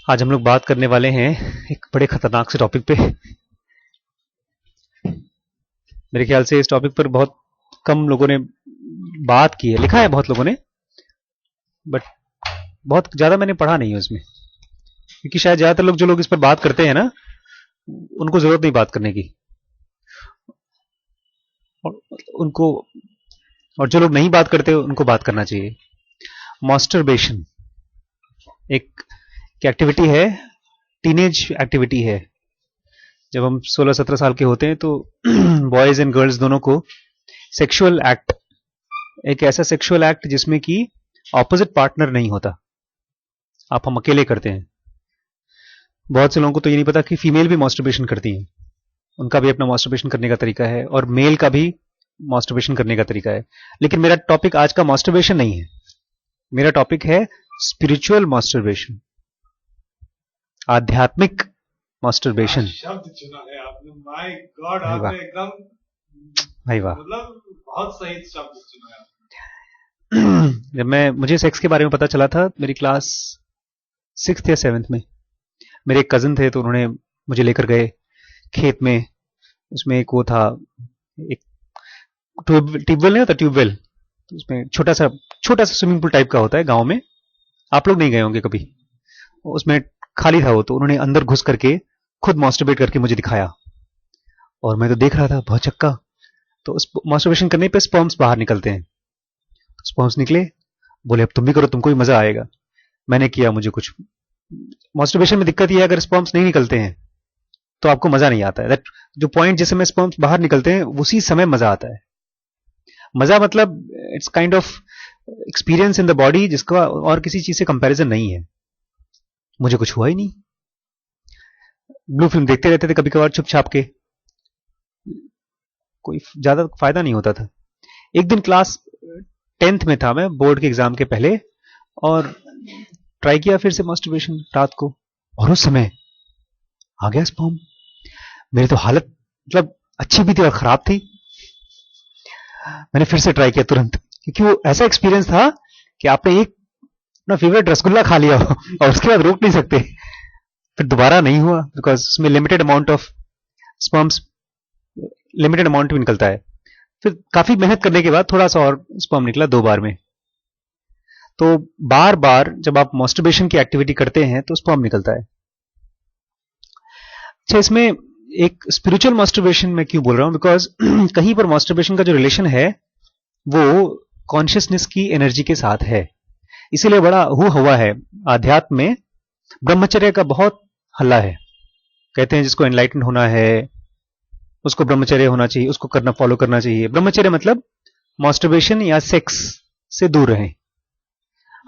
आज हम लोग बात करने वाले हैं एक बड़े खतरनाक से टॉपिक पे। मेरे ख्याल से इस टॉपिक पर बहुत कम लोगों ने बात की है, लिखा है बहुत लोगों ने, बट बहुत ज़्यादा मैंने पढ़ा नहीं है उसमें, क्योंकि शायद ज़्यादातर लोग जो लोग इस पर बात करते हैं ना, उनको ज़रूरत नहीं बात करने की, और उनको और जो लोग नहीं बात करते उनको बात करना चाहिए। मास्टरबेशन एक एक्टिविटी है, टीनेज एक्टिविटी है। जब हम 16-17 साल के होते हैं तो बॉयज एंड गर्ल्स दोनों को सेक्सुअल एक्ट, एक ऐसा सेक्सुअल एक्ट जिसमें कि ऑपोजिट पार्टनर नहीं होता, हम अकेले करते हैं। बहुत से लोगों को तो ये नहीं पता कि फीमेल भी मास्टरबेशन करती हैं, उनका भी अपना मास्टरबेशन करने का तरीका है, और मेल का भी मास्टरबेशन करने का तरीका है। लेकिन मेरा टॉपिक आज का मास्टरबेशन नहीं है, मेरा टॉपिक है स्पिरिचुअल मास्टरबेशन, आध्यात्मिक मास्टरबेशन। शब्द चुना है आपने, माय गॉड, आपने एकदम भाई वाह, मतलब बहुत सही शब्द चुना है। जब मुझे सेक्स के बारे में पता चला था मेरी क्लास 6th या 7th में, मेरे एक कजिन थे तो उन्होंने मुझे लेकर गए खेत में। उसमें एक वो था, एक ट्यूबवेल नहीं होता, ट्यूबवेल, तो उसमें छोटा सा स्विमिंग पूल टाइप का होता है गांव में, आप लोग नहीं गए होंगे कभी। उसमें खाली था वो, तो उन्होंने अंदर घुस करके खुद मास्टरबेट करके मुझे दिखाया, और मैं तो देख रहा था बहुत चक्का। तो उस मास्टरबेशन करने पे स्पर्म्स बाहर निकलते हैं, स्पर्म्स निकले, बोले अब तुम भी करो, तुमको भी मजा आएगा। मैंने किया, मुझे कुछ मास्टरबेशन में दिक्कत ये है, अगर स्पर्म्स नहीं निकलते हैं तो आपको मजा नहीं आता है। दैट जो पॉइंट जिस समय स्पर्म्स बाहर निकलते हैं उसी समय मजा आता है। मजा मतलब it's kind of experience in the body जिसका और किसी चीज से कंपैरिजन नहीं है। मुझे कुछ हुआ ही नहीं, ब्लू फिल्म देखते रहते थे कभी कभार छुप छाप के, कोई ज्यादा फायदा नहीं होता था। एक दिन क्लास 10th में था मैं, बोर्ड के एग्जाम के पहले, और ट्राई किया फिर से मास्टरबेशन रात को, और उस समय आ गया स्पर्म। मेरी तो हालत मतलब अच्छी भी थी और खराब थी। मैंने फिर से ट्राई किया तुरंत, क्योंकि वो ऐसा एक्सपीरियंस था कि आपने एक अपना फेवरेट रसगुल्ला खा लिया हो और उसके बाद रोक नहीं सकते। फिर दोबारा नहीं हुआ, बिकॉज उसमें limited amount of sperms, limited amount भी निकलता है। फिर काफी मेहनत करने के बाद थोड़ा सा और स्पर्म निकला 2 बार में। तो बार बार जब आप मास्टरबेशन की एक्टिविटी करते हैं तो स्पर्म निकलता है। अच्छा, इसमें एक स्पिरिचुअल मास्टरबेशन में क्यों बोल रहा हूं, बिकॉज कहीं पर मास्टरबेशन का जो रिलेशन है वो कॉन्शियसनेस की एनर्जी के साथ है, इसीलिए बड़ा हुआ है। आध्यात्म में ब्रह्मचर्य का बहुत हल्ला है। कहते हैं जिसको एनलाइटन होना है उसको ब्रह्मचर्य होना चाहिए, उसको फॉलो करना चाहिए। ब्रह्मचर्य मतलब मास्टरबेशन या सेक्स से दूर रहें।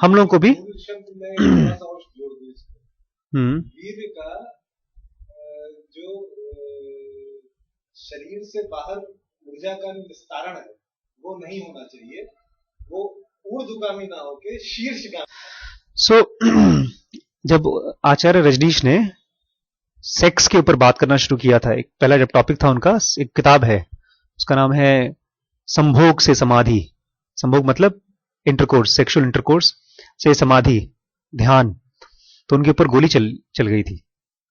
हम लोगों को भी वीर्य का जो शरीर से बाहर ऊर्जा का विस्तारण है वो नहीं होना चाहिए, वो ऊर्ध्वगामी ना होके शीर्षगामी। जब आचार्य रजनीश ने सेक्स के ऊपर बात करना शुरू किया था, एक पहला जब टॉपिक था उनका, एक किताब है उसका नाम है संभोग से समाधि। संभोग मतलब इंटरकोर्स, सेक्सुअल इंटरकोर्स से समाधि, ध्यान। तो उनके ऊपर गोली चल गई थी,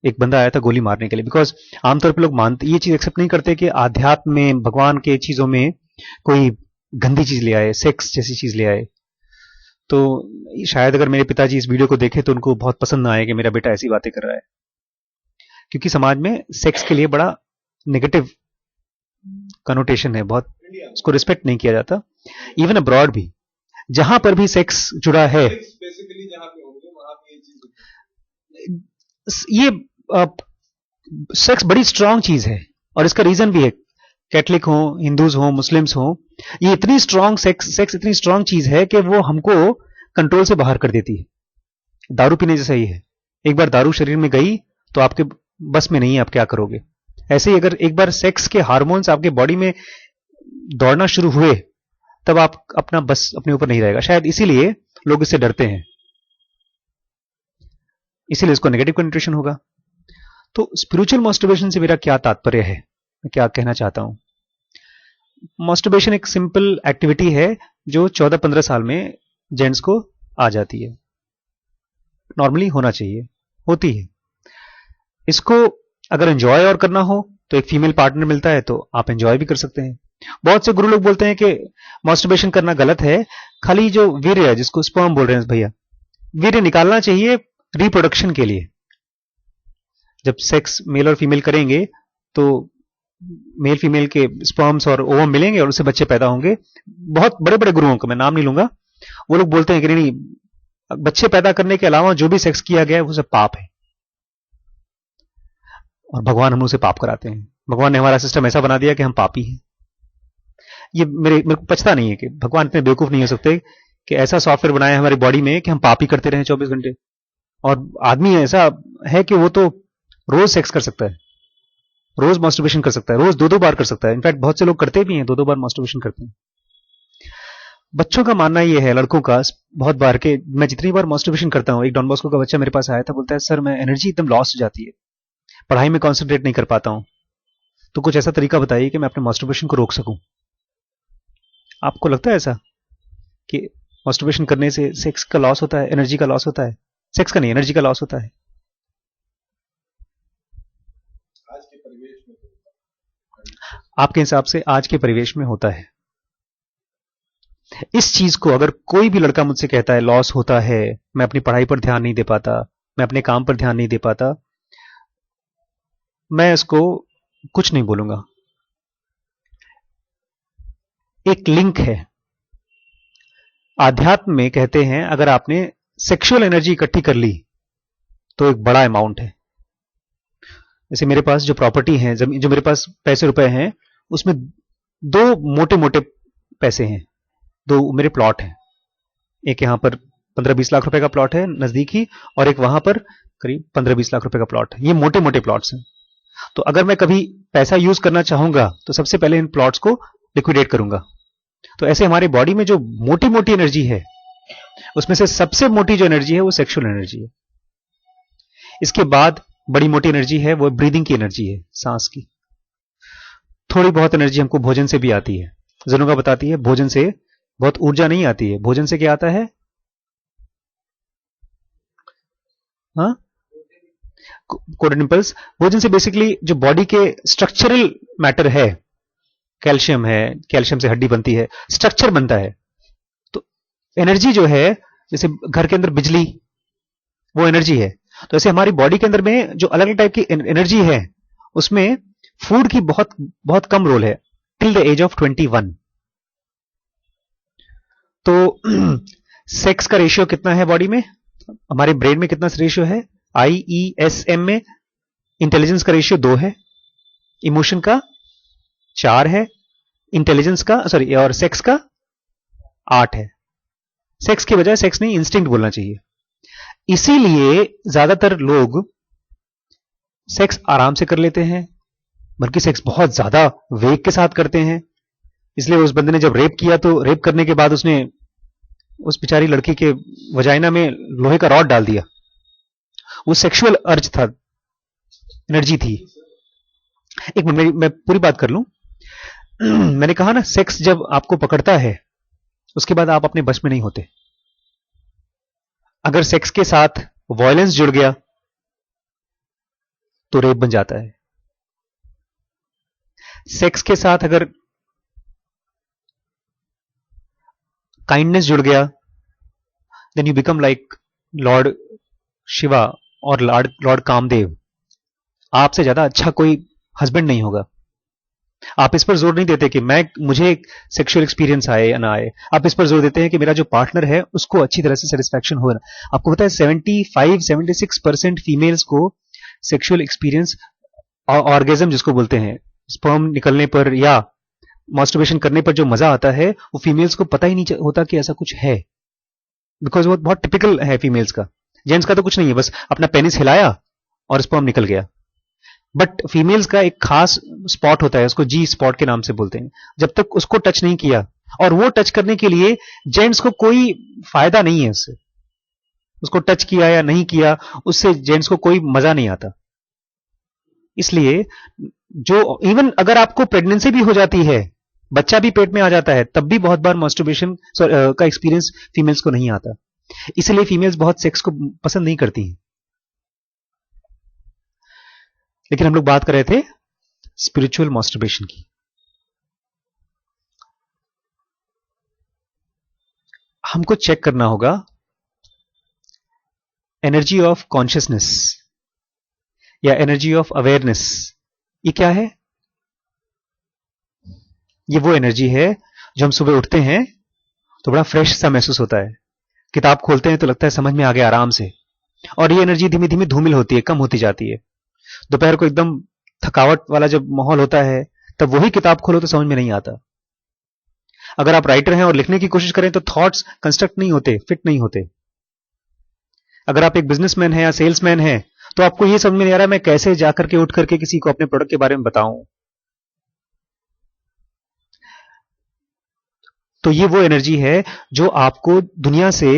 एक बंदा आया था गोली मारने के लिए। बिकॉज आमतौर पर लोग मानते, ये चीज एक्सेप्ट नहीं करते कि आध्यात्म में, भगवान के चीजों में कोई गंदी चीज ले आए, सेक्स जैसी चीज ले आए। तो शायद अगर मेरे पिताजी इस वीडियो को देखें तो उनको बहुत पसंद ना आए कि मेरा बेटा ऐसी बातें कर रहा है, क्योंकि समाज में सेक्स के लिए बड़ा नेगेटिव कनोटेशन है, बहुत उसको रिस्पेक्ट नहीं किया जाता। इवन अब्रॉड भी, जहां पर भी सेक्स जुड़ा है, ये सेक्स बड़ी स्ट्रांग चीज है, और इसका रीजन भी है। कैथलिक हो, हिंदूज हो, मुस्लिम्स हो, ये इतनी स्ट्रांग सेक्स इतनी स्ट्रांग चीज है कि वो हमको कंट्रोल से बाहर कर देती है। दारू पीने जैसा ही है, एक बार दारू शरीर में गई तो आपके बस में नहीं है, आप क्या करोगे। ऐसे ही अगर एक बार सेक्स के हार्मोन्स आपके बॉडी में दौड़ना शुरू हुए तब आप अपना बस अपने ऊपर नहीं रहेगा। शायद इसीलिए लोग इससे डरते हैं, इसीलिए इसको नेगेटिव कनोटेशन होगा। तो स्पिरिचुअल मास्टरबेशन से मेरा क्या तात्पर्य है, मैं क्या कहना चाहता हूं। मास्टरबेशन एक सिंपल एक्टिविटी है जो 14-15 साल में जेंट्स को आ जाती है, नॉर्मली होना चाहिए। होती है। इसको अगर एंजॉय और करना हो तो एक फीमेल पार्टनर मिलता है तो आप एंजॉय भी कर सकते हैं। बहुत से गुरु लोग बोलते हैं कि मास्टरबेशन करना गलत है, खाली जो वीर्य है, जिसको स्पर्म बोल रहे हैं भैया, वीर्य निकालना चाहिए रिप्रोडक्शन के लिए। जब सेक्स मेल और फीमेल करेंगे तो मेल फीमेल के स्पर्म्स और ओवम मिलेंगे और उससे बच्चे पैदा होंगे। बहुत बड़े बड़े गुरुओं को मैं नाम नहीं लूंगा, वो लोग बोलते हैं कि नहीं, बच्चे पैदा करने के अलावा जो भी सेक्स किया गया है वो सब पाप है, और भगवान हम उसे पाप कराते हैं। भगवान ने हमारा सिस्टम ऐसा बना दिया कि हम पापी हैं। ये मेरे को पछता नहीं है कि भगवान इतने बेवकूफ नहीं हो सकते कि ऐसा सॉफ्टवेयर बनाया हमारी बॉडी में कि हम पापी करते रहे 24 घंटे। और आदमी ऐसा है कि वो तो रोज सेक्स कर सकता है, रोज मास्टरबेशन कर सकता है, रोज 2-2 बार कर सकता है। इनफैक्ट बहुत से लोग करते भी हैं, 2-2 बार मास्टरबेशन करते हैं। बच्चों का मानना यह है, लड़कों का बहुत बार के, मैं जितनी बार मास्टरबेशन करता हूं, एक डॉन बॉस्को का बच्चा मेरे पास आया था, बोलता है सर मैं एनर्जी एकदम लॉस हो जाती है, पढ़ाई में कॉन्सेंट्रेट नहीं कर पाता हूं, तो कुछ ऐसा तरीका बताइए कि मैं अपने मास्टरबेशन को रोक सकूं। आपको लगता है ऐसा कि मास्टरबेशन करने से सेक्स का लॉस होता है, एनर्जी का लॉस होता है? सेक्स का नहीं, एनर्जी का लॉस होता है। आज के परिवेश में आपके हिसाब से आज के परिवेश में होता है। इस चीज को अगर कोई भी लड़का मुझसे कहता है लॉस होता है, मैं अपनी पढ़ाई पर ध्यान नहीं दे पाता, मैं अपने काम पर ध्यान नहीं दे पाता, मैं इसको कुछ नहीं बोलूंगा। एक लिंक है। आध्यात्म में कहते हैं अगर आपने सेक्सुअल एनर्जी इकट्ठी कर ली तो एक बड़ा अमाउंट है। जैसे मेरे पास जो प्रॉपर्टी है, जो मेरे पास पैसे रुपए हैं, उसमें 2 मोटे मोटे पैसे हैं, 2 मेरे प्लॉट हैं। एक यहां पर 15-20 लाख रुपए का प्लॉट है नजदीक ही, और एक वहां पर करीब 15-20 लाख रुपए का प्लॉट है। ये मोटे मोटे प्लॉट्स हैं। तो अगर मैं कभी पैसा यूज करना चाहूंगा तो सबसे पहले इन प्लॉट्स को लिक्विडेट करूंगा। तो ऐसे हमारे बॉडी में जो मोटी मोटी एनर्जी है, उसमें से सबसे मोटी जो एनर्जी है वो सेक्सुअल एनर्जी है। इसके बाद बड़ी मोटी एनर्जी है वो ब्रीदिंग की एनर्जी है, सांस की। थोड़ी बहुत एनर्जी हमको भोजन से भी आती है। जनुका बताती है भोजन से बहुत ऊर्जा नहीं आती है। भोजन से क्या आता है? हाँ, कोडन इंपल्स। भोजन से बेसिकली जो बॉडी के स्ट्रक्चरल मैटर है, कैल्शियम है, कैल्शियम से हड्डी बनती है, स्ट्रक्चर बनता है। तो एनर्जी जो है, जैसे घर के अंदर बिजली, वो एनर्जी है। तो ऐसे हमारी बॉडी के अंदर में जो अलग अलग टाइप की एनर्जी है, उसमें फूड की बहुत बहुत कम रोल है टिल द एज ऑफ 21। तो सेक्स का रेशियो कितना है बॉडी में? हमारे ब्रेन में कितना रेशियो है? IESM में इंटेलिजेंस का रेशियो 2 है, इमोशन का 4 है, इंटेलिजेंस का और सेक्स का 8 है। सेक्स की बजाय सेक्स नहीं, इंस्टिंक्ट बोलना चाहिए। इसीलिए ज्यादातर लोग सेक्स आराम से कर लेते हैं, बल्कि सेक्स बहुत ज्यादा वेग के साथ करते हैं। इसलिए उस बंदे ने जब रेप किया तो रेप करने के बाद उसने उस बेचारी लड़की के वजाइना में लोहे का रॉड डाल दिया। वो सेक्सुअल अर्ज था, एनर्जी थी। एक मिनट, मैं पूरी बात कर लूं। मैंने कहा ना, सेक्स जब आपको पकड़ता है उसके बाद आप अपने बस में नहीं होते। अगर सेक्स के साथ वायलेंस जुड़ गया तो रेप बन जाता है। सेक्स के साथ अगर काइंडनेस जुड़ गया, then you become like Lord Shiva और लॉर्ड कामदेव। आपसे ज्यादा अच्छा कोई हस्बैंड नहीं होगा। आप इस पर जोर नहीं देते कि मुझे सेक्सुअल एक्सपीरियंस आए या ना आए। आप इस पर जोर देते हैं कि मेरा जो पार्टनर है उसको अच्छी तरह से सेटिस्फैक्शन हो। आपको पता है 75-76% फीमेल्स को सेक्सुअल एक्सपीरियंस, ऑर्गेजम जिसको बोलते हैं, स्पर्म निकलने पर या मास्टरबेशन करने पर जो मजा आता है, वो फीमेल्स को पता ही नहीं होता कि ऐसा कुछ है। बिकॉज वो बहुत टिपिकल है फीमेल्स का। जेंट्स का तो कुछ नहीं है, बस अपना पेनिस हिलाया और स्पर्म निकल गया। बट फीमेल्स का एक खास स्पॉट होता है, उसको जी स्पॉट के नाम से बोलते हैं। जब तक उसको टच नहीं किया, और वो टच करने के लिए जेंट्स को कोई फायदा नहीं है उससे, उसको टच किया या नहीं किया उससे जेंट्स को कोई मजा नहीं आता। इसलिए जो इवन अगर आपको प्रेगनेंसी भी हो जाती है, बच्चा भी पेट में आ जाता है, तब भी बहुत बार मास्टरबेशन का एक्सपीरियंस फीमेल्स को नहीं आता। इसलिए फीमेल्स बहुत सेक्स को पसंद नहीं करती हैं। लेकिन हम लोग बात कर रहे थे स्पिरिचुअल मास्टरबेशन की। हमको चेक करना होगा एनर्जी ऑफ कॉन्शियसनेस या एनर्जी ऑफ अवेयरनेस, ये क्या है? ये वो एनर्जी है जो हम सुबह उठते हैं तो बड़ा फ्रेश सा महसूस होता है, किताब खोलते हैं तो लगता है समझ में आ गया आराम से, और ये एनर्जी धीमी धीमी धूमिल होती है, कम होती जाती है। दोपहर को एकदम थकावट वाला जब माहौल होता है तब वही किताब खोलो तो समझ में नहीं आता। अगर आप राइटर हैं और लिखने की कोशिश करें तो थॉट्स कंस्ट्रक्ट नहीं होते, फिट नहीं होते। अगर आप एक बिजनेसमैन हैं या सेल्समैन हैं तो आपको ये समझ में नहीं आ रहा मैं कैसे जाकर के उठ करके किसी को अपने प्रोडक्ट के बारे में बताऊं। तो ये वो एनर्जी है जो आपको दुनिया से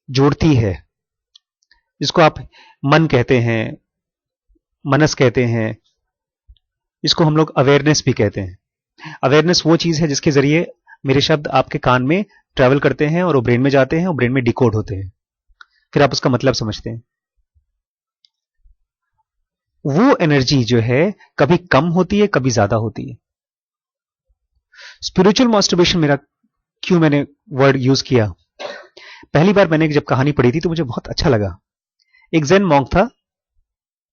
जोड़ती है, जिसको आप मन कहते हैं, मनस कहते हैं, इसको हम लोग अवेयरनेस भी कहते हैं। अवेयरनेस वो चीज है जिसके जरिए मेरे शब्द आपके कान में ट्रैवल करते हैं और वो ब्रेन में जाते हैं और ब्रेन में डिकोड होते हैं, फिर आप उसका मतलब समझते हैं। वो एनर्जी जो है कभी कम होती है, कभी ज्यादा होती है। स्पिरिचुअल मास्टरबेशन मेरा क्यों मैंने वर्ड यूज किया, पहली बार मैंने जब कहानी पढ़ी थी तो मुझे बहुत अच्छा लगा। एक ज़ेन मॉन्क था,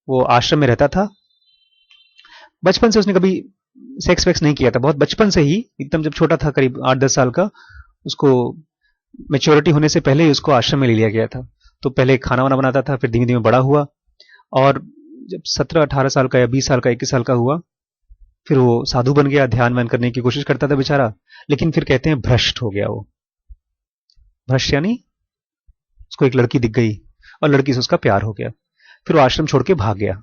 वो आश्रम में रहता था। बचपन से उसने कभी सेक्स वेक्स नहीं किया था, बहुत बचपन से ही, एकदम जब छोटा था करीब 8-10 साल का, उसको मेच्योरिटी होने से पहले ही उसको आश्रम में ले लिया गया था। तो पहले खाना वाना बनाता था, फिर धीमे धीमे बड़ा हुआ और जब 17-18 साल का या 20 साल का 21 साल का हुआ फिर वो साधु बन गया, ध्यान व्यान करने की कोशिश करता था बेचारा, लेकिन फिर कहते हैं भ्रष्ट हो गया वो। भ्रष्ट यानी उसको एक लड़की दिख गई और लड़की से उसका प्यार हो गया, फिर वो आश्रम छोड़ के भाग गया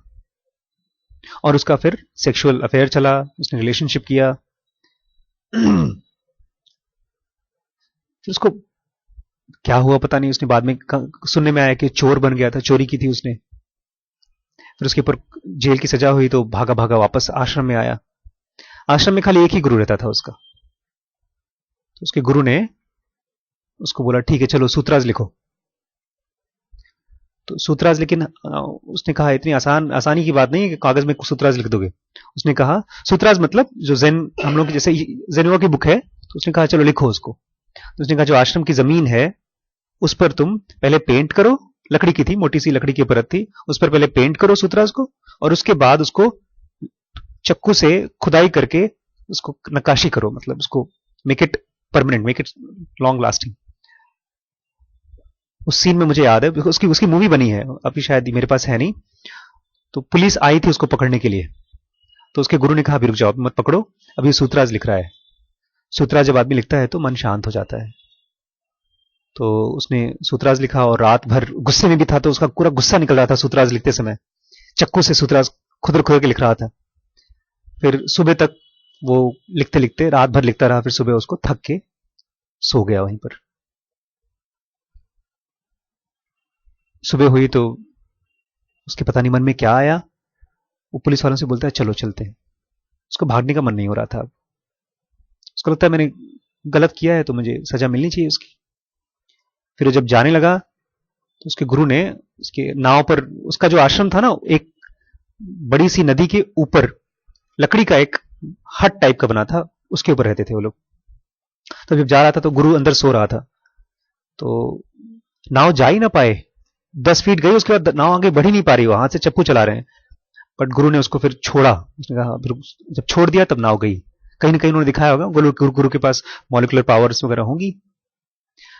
और उसका फिर सेक्सुअल अफेयर चला, उसने रिलेशनशिप किया। फिर उसको क्या हुआ पता नहीं, उसने बाद में सुनने में आया कि चोर बन गया था, चोरी की थी उसने। फिर उसके ऊपर जेल की सजा हुई तो भागा भागा वापस आश्रम में आया। आश्रम में खाली एक ही गुरु रहता था उसका, तो उसके गुरु ने उसको बोला ठीक है चलो सूत्राज लिखो। तो सूत्राज, लेकिन उसने कहा इतनी आसानी की बात नहीं है कि कागज में सूत्राज लिख दोगे। उसने कहा सूत्राज मतलब जो ज़ेन, हम लोग जैसे ज़ेनुआ की बुक है, तो उसने कहा चलो लिखो उसको। तो उसने कहा जो आश्रम की जमीन है उस पर तुम पहले पेंट करो, लकड़ी की थी, मोटी सी लकड़ी की परत थी, उस पर पहले पेंट करो सूत्राज को, और उसके बाद उसको चक्कू से खुदाई करके उसको नक्काशी करो, मतलब उसको make it permanent, make it long lasting. उस सीन में मुझे याद है, उसकी मूवी बनी है, अभी शायद मेरे पास है नहीं। तो पुलिस आई थी उसको पकड़ने के लिए, तो उसके गुरु ने कहा अभी रुक जाओ, मत पकड़ो, अभी सूत्राज लिख रहा है। सूत्राज जब आदमी लिखता है तो मन शांत हो जाता है। तो उसने सूत्राज लिखा और रात भर गुस्से में भी था, तो उसका पूरा गुस्सा निकल रहा था सूत्राज लिखते समय, चक्कू से सूत्राज खुद खुद के लिख रहा था। फिर सुबह तक वो लिखते लिखते रात भर लिखता रहा, फिर सुबह उसको थक के सो गया वहीं पर। सुबह हुई तो उसके पता नहीं मन में क्या आया, वो पुलिस वालों से बोलता है चलो चलते हैं। उसको भागने का मन नहीं हो रहा था, उसको लगता है मैंने गलत किया है तो मुझे सजा मिलनी चाहिए उसकी। फिर जब जाने लगा तो उसके गुरु ने उसके नाव पर, उसका जो आश्रम था ना एक बड़ी सी नदी के ऊपर लकड़ी का एक हट टाइप का बना था, उसके ऊपर रहते थे वो लोग। तो जब जा रहा था तो गुरु अंदर सो रहा था, तो नाव जा ही ना पाए, 10 फीट गई, उसके बाद नाव आगे बढ़ ही नहीं पा रही, वहां से चप्पू चला रहे हैं। बट गुरु ने उसको फिर छोड़ा, उसने कहा फिर जब छोड़ दिया तब नाव गई। कहीं ना कहीं उन्होंने दिखाया होगा, गुरु के पास मॉलिक्यूलर पावर्स वगैरह होंगी।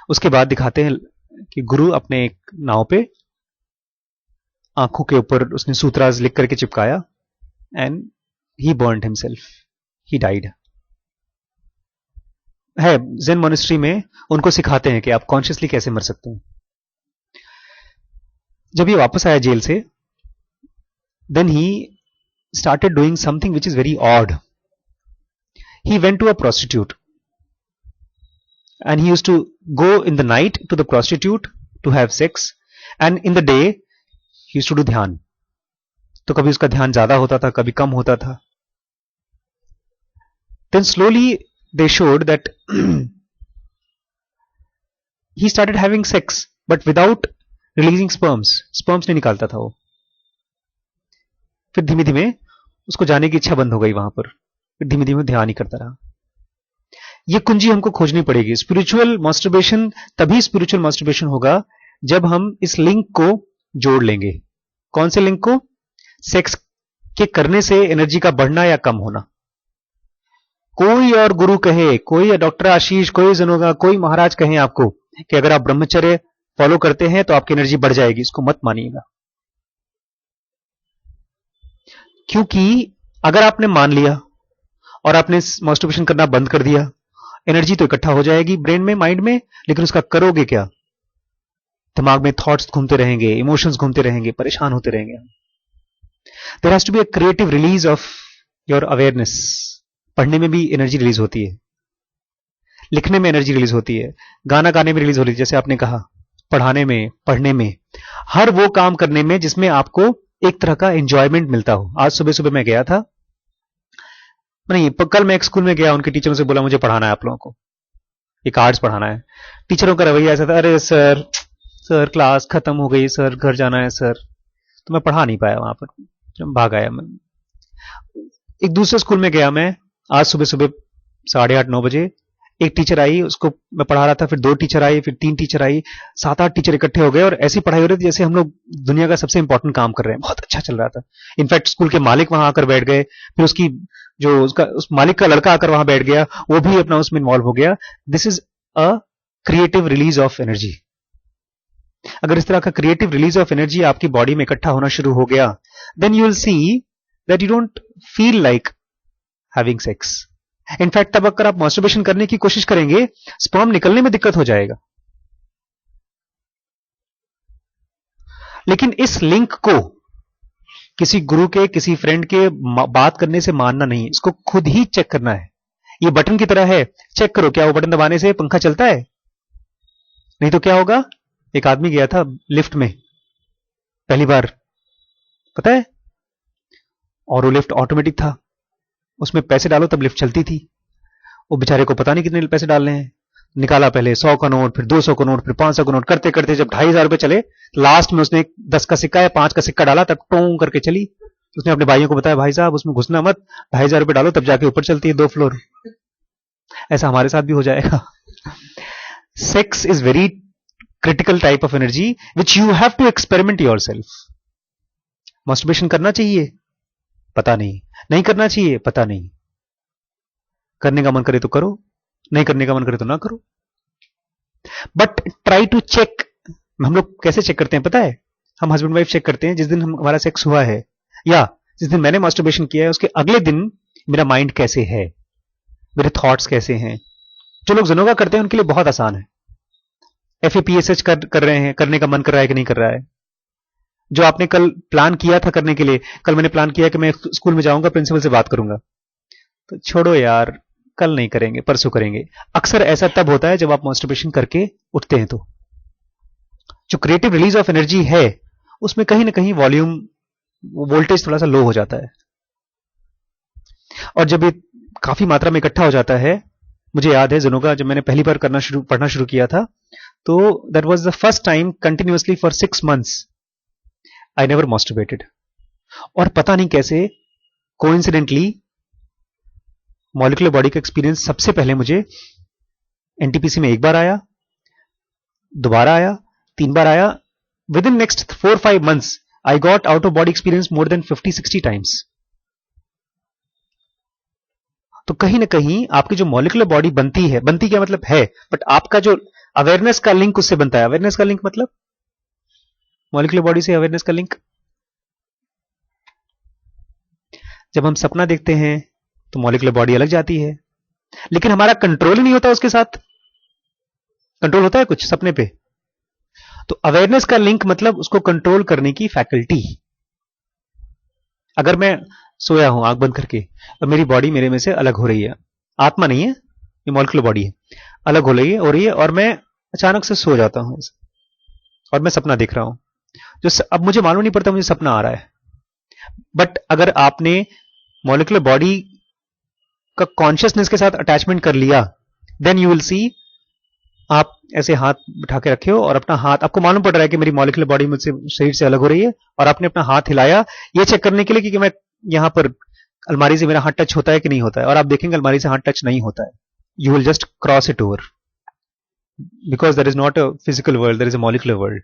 उसके बाद दिखाते हैं कि गुरु अपने एक नाव पे आंखों के ऊपर उसने सूत्राज लिख करके चिपकाया, and he burned himself, he died. है ज़ेन मोनेस्ट्री में उनको सिखाते हैं कि आप कॉन्शियसली कैसे मर सकते हैं। जब ये वापस आया जेल से, then he started doing something which is very odd. He went to a prostitute and he used to go in the night to the prostitute to have sex, and in the day he used to do ध्यान। तो कभी उसका ध्यान ज्यादा होता था, कभी कम होता था। Then slowly they showed that he started having sex but without releasing sperms नहीं निकालता था वो। फिर धीमे धीमे उसको जाने की इच्छा बंद हो गई वहां पर, फिर धीमे धीमे ध्यान ही करता रहा। ये कुंजी हमको खोजनी पड़ेगी। स्पिरिचुअल मास्टरबेशन तभी स्पिरिचुअल मास्टरबेशन होगा जब हम इस लिंक को जोड़ लेंगे। कौन से लिंक को? सेक्स के करने से एनर्जी का बढ़ना या कम होना। कोई और गुरु कहे, कोई डॉक्टर आशीष, कोई जनोगा, कोई महाराज कहें आपको कि अगर आप ब्रह्मचर्य फॉलो करते हैं तो आपकी एनर्जी बढ़ जाएगी, इसको मत मानिएगा। क्योंकि अगर आपने मान लिया और आपने मास्टरबेशन करना बंद कर दिया, एनर्जी तो इकट्ठा हो जाएगी ब्रेन में, माइंड में, लेकिन उसका करोगे क्या? दिमाग में थॉट्स घूमते रहेंगे, इमोशंस घूमते रहेंगे, परेशान होते रहेंगे। There has to be a creative release of your awareness. पढ़ने में भी एनर्जी रिलीज होती है, लिखने में एनर्जी रिलीज होती है, गाना गाने में रिलीज होती है, जैसे आपने कहा, पढ़ाने में, पढ़ने में, हर वो काम करने में जिसमें आपको एक तरह का एंजॉयमेंट मिलता हो। आज सुबह सुबह मैं गया था, नहीं कल मैं एक स्कूल में गया, उनके टीचरों से बोला मुझे पढ़ाना है आप लोगों को, एक आर्ट्स पढ़ाना है। टीचरों का रवैया ऐसा था, अरे सर सर क्लास खत्म हो गई सर, घर जाना है सर, तो मैं पढ़ा नहीं पाया वहां पर, भाग आया मैं। एक दूसरे स्कूल में गया मैं, आज सुबह सुबह 8:30-9 बजे एक टीचर आई, उसको मैं पढ़ा रहा था, फिर 2 टीचर आई, फिर 3 टीचर आई, 7-8 टीचर इकट्ठे हो गए और ऐसी पढ़ाई हो रही थी जैसे हम लोग दुनिया का सबसे इंपॉर्टेंट काम कर रहे हैं। बहुत अच्छा चल रहा था। इनफैक्ट स्कूल के मालिक वहां आकर बैठ गए, फिर उसकी जो उस मालिक का लड़का आकर वहां बैठ गया, वो भी अपना उसमें इन्वॉल्व हो गया। This is a creative release of energy. अगर इस तरह का क्रिएटिव रिलीज ऑफ एनर्जी आपकी बॉडी में इकट्ठा होना शुरू हो गया, then you will see that you don't feel like having sex. In fact तब अगर आप मास्टरबेशन करने की कोशिश करेंगे, स्पर्म निकलने में दिक्कत हो जाएगा। लेकिन इस लिंक को किसी गुरु के, किसी फ्रेंड के बात करने से मानना नहीं, इसको खुद ही चेक करना है। ये बटन की तरह है, चेक करो क्या वो बटन दबाने से पंखा चलता है? नहीं तो क्या होगा? एक आदमी गया था लिफ्ट में पहली बार, पता है, और वो लिफ्ट ऑटोमेटिक था, उसमें पैसे डालो तब लिफ्ट चलती थी। वो बेचारे को पता नहीं कितने पैसे डालने हैं, निकाला पहले 100 का नोट, फिर 200 का नोट, फिर 500 का नोट, करते करते जब 2,500 रुपए चले, लास्ट में उसने 10 का सिक्का या 5 का सिक्का डाला, तब टोंग करके चली। उसने अपने भाइयों को बताया, भाई साहब उसमें घुसना मत, 2,500 रुपए डालो तब जाके ऊपर चलती है 2 फ्लोर। ऐसा हमारे साथ भी हो जाएगा। Sex is very critical type of energy which you have to experiment yourself. Masturbation करना चाहिए? पता नहीं। नहीं करना चाहिए? पता नहीं। करने का मन करे तो करो, नहीं करने का मन करे तो ना करो, बट ट्राई टू चेक। हम लोग कैसे चेक करते हैं पता है? हम हस्बैंड वाइफ चेक करते हैं, जिस दिन हमारा सेक्स हुआ है या जिस दिन मैंने मास्टरबेशन किया है, उसके अगले दिन मेरा माइंड कैसे है, मेरे थॉट्स कैसे हैं। जो लोग जनोगा करते हैं उनके लिए बहुत आसान है। FAPSH कर रहे हैं, करने का मन कर रहा है कि नहीं कर रहा है? जो आपने कल प्लान किया था करने के लिए, कल मैंने प्लान किया कि मैं स्कूल में जाऊंगा, प्रिंसिपल से बात करूंगा, तो छोड़ो यार, कल नहीं करेंगे, परसों करेंगे। अक्सर ऐसा तब होता है जब आप मास्टरबेशन करके उठते हैं। तो जो क्रिएटिव रिलीज ऑफ एनर्जी है उसमें कहीं ना कहीं वॉल्यूम, वोल्टेज थोड़ा सा लो हो जाता है, और जब ये काफी मात्रा में इकट्ठा हो जाता है, मुझे याद है जनोगा जब मैंने पहली बार पढ़ना शुरू किया था, तो that was the first time continuously for 6 months I never masturbated. और पता नहीं कैसे कोइंसिडेंटली मॉलिक्यूलर बॉडी का एक्सपीरियंस सबसे पहले मुझे एनटीपीसी में 1 बार आया, दोबारा आया, 3 बार आया। With in next 4-5 months I got out of body experience more than 50-60 times. तो कहीं ना कहीं आपकी जो मॉलिक्यूलर बॉडी बनती है, बनती क्या मतलब है, बट आपका जो अवेयरनेस का लिंक उससे बनता है। अवेयरनेस का लिंक मतलब मॉलिक्यूलर बॉडी से अवेयरनेस का लिंक। जब हम सपना देखते हैं तो मॉलिक्यूलर बॉडी अलग जाती है, लेकिन हमारा कंट्रोल ही नहीं होता उसके साथ। कंट्रोल होता है कुछ सपने पे? तो अवेयरनेस का लिंक मतलब उसको कंट्रोल करने की फैकल्टी। अगर मैं सोया हूं आंख बंद करके और मेरी बॉडी मेरे में से अलग हो रही है, आत्मा नहीं है, ये मॉलिक्यूलर बॉडी है, अलग हो रही है और मैं अचानक से सो जाता हूं और मैं सपना देख रहा हूं, जो अब मुझे मालूम नहीं पड़ता मुझे सपना आ रहा है। बट अगर आपने मॉलिक्यूलर बॉडी का कॉन्शियसनेस के साथ अटैचमेंट कर लिया, देन यू विल सी, आप ऐसे हाथ बिठा के रखे हो और अपना हाथ, आपको मालूम पड़ रहा है कि मेरी मॉलिक्यूलर बॉडी मुझसे, शरीर से अलग हो रही है, और आपने अपना हाथ हिलाया ये चेक करने के लिए कि मैं यहां पर अलमारी से मेरा हाथ टच होता है कि नहीं होता है, और आप देखेंगे अलमारी से हाथ टच नहीं होता है, you will just cross it over, because there is not a physical world, there is a molecular world.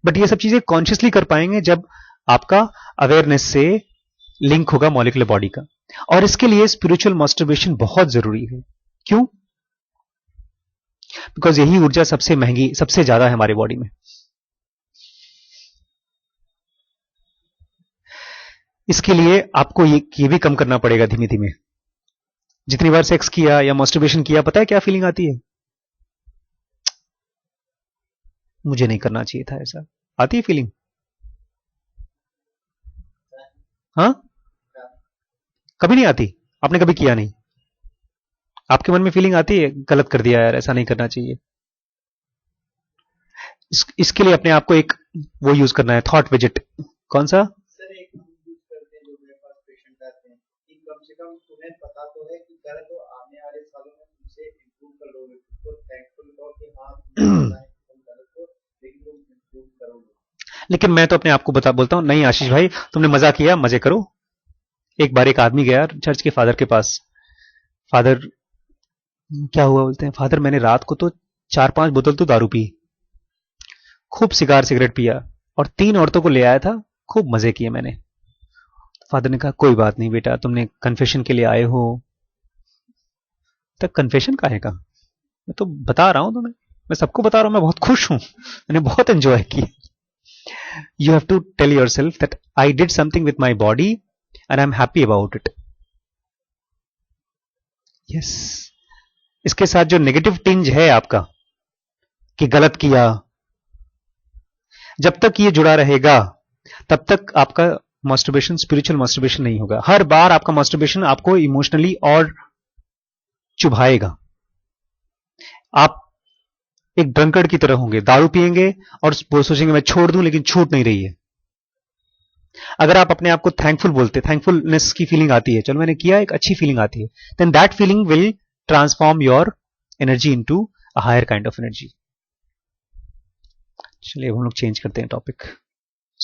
But ये सब चीजें कॉन्शियसली कर पाएंगे जब आपका अवेयरनेस से लिंक होगा मॉलिक्यूलर बॉडी का. और इसके लिए स्पिरिचुअल मास्टरबेशन बहुत जरूरी है. क्यों? बिकॉज यही ऊर्जा सबसे महंगी, सबसे ज्यादा है हमारे बॉडी में. इसके लिए आपको ये भी कम करना पड़ेगा धीमे धीमे. जितनी बार सेक्स किया या मास्टरबेशन किया, पता है क्या फीलिंग आती है? मुझे नहीं करना चाहिए था ऐसा. आती है फीलिंग? हाँ, कभी नहीं आती? आपने कभी किया नहीं? आपके मन में फीलिंग आती है गलत कर दिया यार, ऐसा नहीं करना चाहिए? इसके लिए अपने आप को एक वो यूज करना है, थॉट विजिट. कौन सा? सर एक हम यूज करते हैं जो मेरे पास पेशेंट आते हैं कि कम से कम तुम्हें पता तो है कि कर तो आने वाले सालों में तुमसे इम्प्रूव कर लोगे, तो थैंकफुल हो कि हाँ तुम्हें पता है कि तुम गलत हो लेकिन तुम इम्प्रूव करोगे. लेकिन मैं तो अपने आप को बोलता हूं नहीं आशीष भाई, तुमने मजा किया, मजे करो. एक बार एक आदमी गया चर्च के फादर के पास. फादर, क्या हुआ? बोलते हैं फादर मैंने रात को तो 4-5 बोतल तो दारू पी, खूब सिगार सिगरेट पिया, और 3 औरतों को ले आया था, खूब मजे किए मैंने. फादर ने कहा कोई बात नहीं बेटा, तुमने कन्फेशन के लिए आए हो. तक कन्फेशन काहे का? मैं तो बता रहा हूं तुम्हें, मैं सबको बता रहा हूं, मैं बहुत खुश हूं, मैंने बहुत एंजॉय किया. You have to tell yourself that I did something with my body and I'm happy about it. Yes. इसके साथ जो नेगेटिव टिंज है आपका कि गलत किया, जब तक ये जुड़ा रहेगा तब तक आपका मास्टरबेशन स्पिरिचुअल मास्टरबेशन नहीं होगा. हर बार आपका मास्टरबेशन आपको इमोशनली और चुभाएगा. आप एक ड्रंकर्ड की तरह होंगे, दारू पिएंगे और वो सोचेंगे मैं छोड़ दूं, लेकिन छूट नहीं रही है. अगर आप अपने आप को थैंकफुल बोलते, थैंकफुलनेस की फीलिंग आती है, चलो मैंने किया, एक अच्छी फीलिंग आती है, then that feeling will transform your energy into a higher kind of energy. चलिए हम लोग चेंज करते हैं टॉपिक.